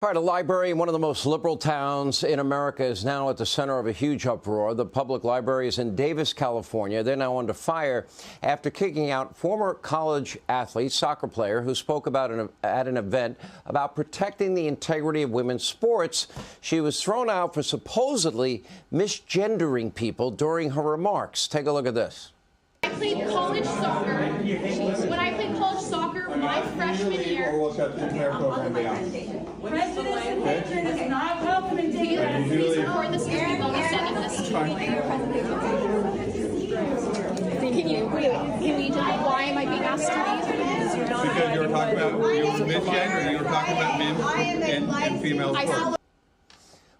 All right, a library in one of the most liberal towns in America is now at the center of a huge uproar. The public library is in Davis, California. They're now under fire after kicking out former college athlete, soccer player, who spoke about at an event about protecting the integrity of women's sports. She was thrown out for supposedly misgendering people during her remarks. Take a look at this. I played college soccer. When I played college soccer, my freshman year. Prejudice and hatred is not welcome in Davis. Please record this because we've only sent this to Can you tell me why am I being asked to leave? Because you were talking about misgender, you were talking about men and female.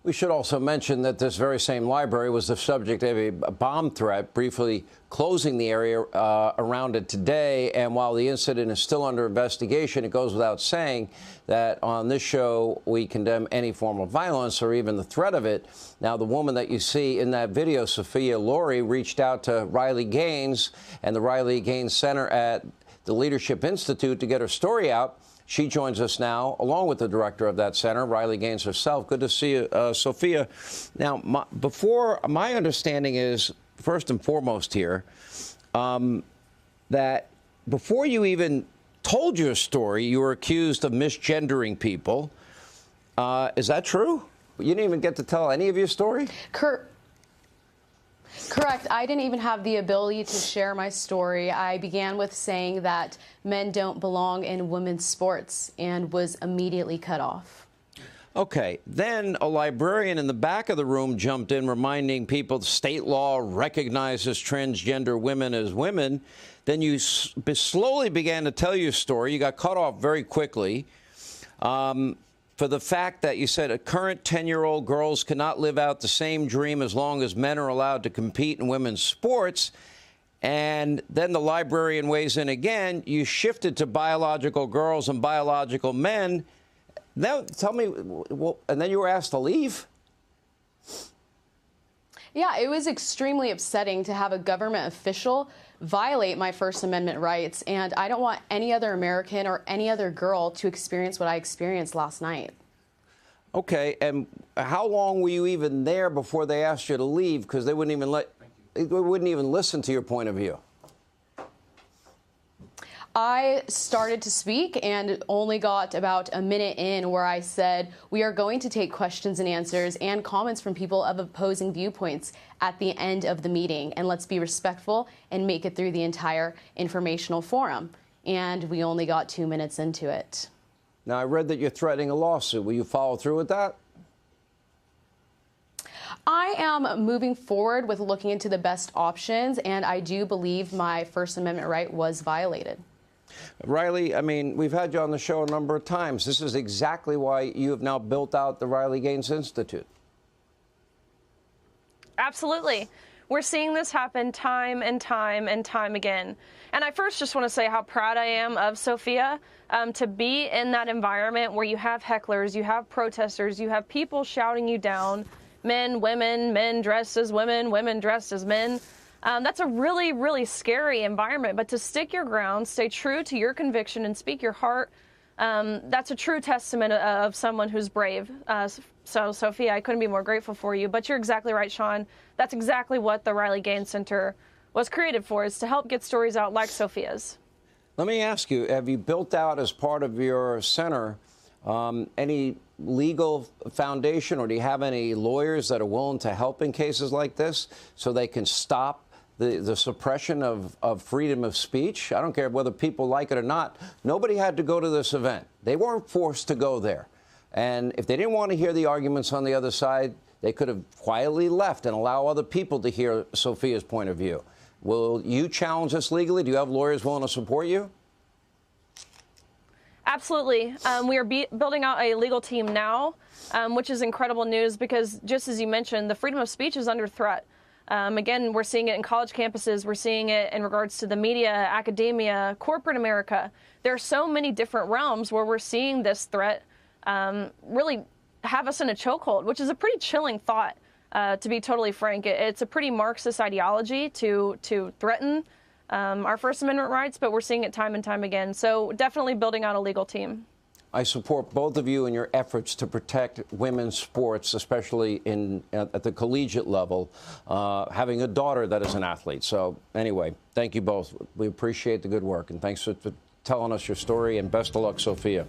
We should also mention that this very same library was the subject of a bomb threat, briefly closing the area around it today. And while the incident is still under investigation, it goes without saying that on this show, we condemn any form of violence or even the threat of it. Now, the woman that you see in that video, Sophia Lorey, reached out to Riley Gaines and the Riley Gaines Center at the Leadership Institute to get her story out. She joins us now, along with the director of that center, Riley Gaines herself. Good to see you, Sophia. Now, my understanding is, first and foremost here, that before you even told your story, you were accused of misgendering people. Is that true? You didn't even get to tell any of your story? Correct. I didn't even have the ability to share my story. I began with saying that men don't belong in women's sports and was immediately cut off. Okay. Then a librarian in the back of the room jumped in, reminding people state law recognizes transgender women as women. Then you slowly began to tell your story. You got cut off very quickly. For the fact that you said current 10-year-old girls cannot live out the same dream as long as men are allowed to compete in women's sports. And then the librarian weighs in again. You shifted to biological girls and biological men. Now, tell me, and then you were asked to leave? Yeah, it was extremely upsetting to have a government official violate my First Amendment rights, and I don't want any other American or any other girl to experience what I experienced last night. Okay, and how long were you even there before they asked you to leave? Because they wouldn't even listen to your point of view. I started to speak and only got about a minute in where I said, we are going to take questions and answers and comments from people of opposing viewpoints at the end of the meeting. And let's be respectful and make it through the entire informational forum. And we only got 2 minutes into it. Now, I read that you're threatening a lawsuit. Will you follow through with that? I am moving forward with looking into the best options, and I do believe my First Amendment right was violated. Riley, I mean, we've had you on the show a number of times. This is exactly why you have now built out the Riley Gaines Institute. Absolutely. We're seeing this happen time and time and time again. And I first just want to say how proud I am of Sophia to be in that environment where you have hecklers, you have protesters, you have people shouting you down, men, women, men dressed as women, women dressed as men. That's a really, really scary environment. But to stick your ground, stay true to your conviction and speak your heart, that's a true testament of someone who's brave. So, Sophia, I couldn't be more grateful for you. But you're exactly right, Sean. That's exactly what the Riley Gaines Center was created for, is to help get stories out like Sophia's. Let me ask you, have you built out as part of your center any legal foundation, or do you have any lawyers that are willing to help in cases like this so they can stop the suppression of freedom of speech? I don't care whether people like it or not. Nobody had to go to this event. They weren't forced to go there. And if they didn't want to hear the arguments on the other side, they could have quietly left and allow other people to hear Sophia's point of view. Will you challenge this legally? Do you have lawyers willing to support you? Absolutely. We are building out a legal team now, which is incredible news because, just as you mentioned, the freedom of speech is under threat. Again, we're seeing it in college campuses. We're seeing it in regards to the media, academia, corporate America. There are so many different realms where we're seeing this threat really have us in a chokehold, which is a pretty chilling thought, to be totally frank. It's a pretty Marxist ideology to threaten our First Amendment rights, but we're seeing it time and time again. So definitely building out a legal team. I support both of you in your efforts to protect women's sports, especially at the collegiate level, having a daughter that is an athlete. So anyway, thank you both. We appreciate the good work, and thanks for telling us your story, and best of luck, Sophia.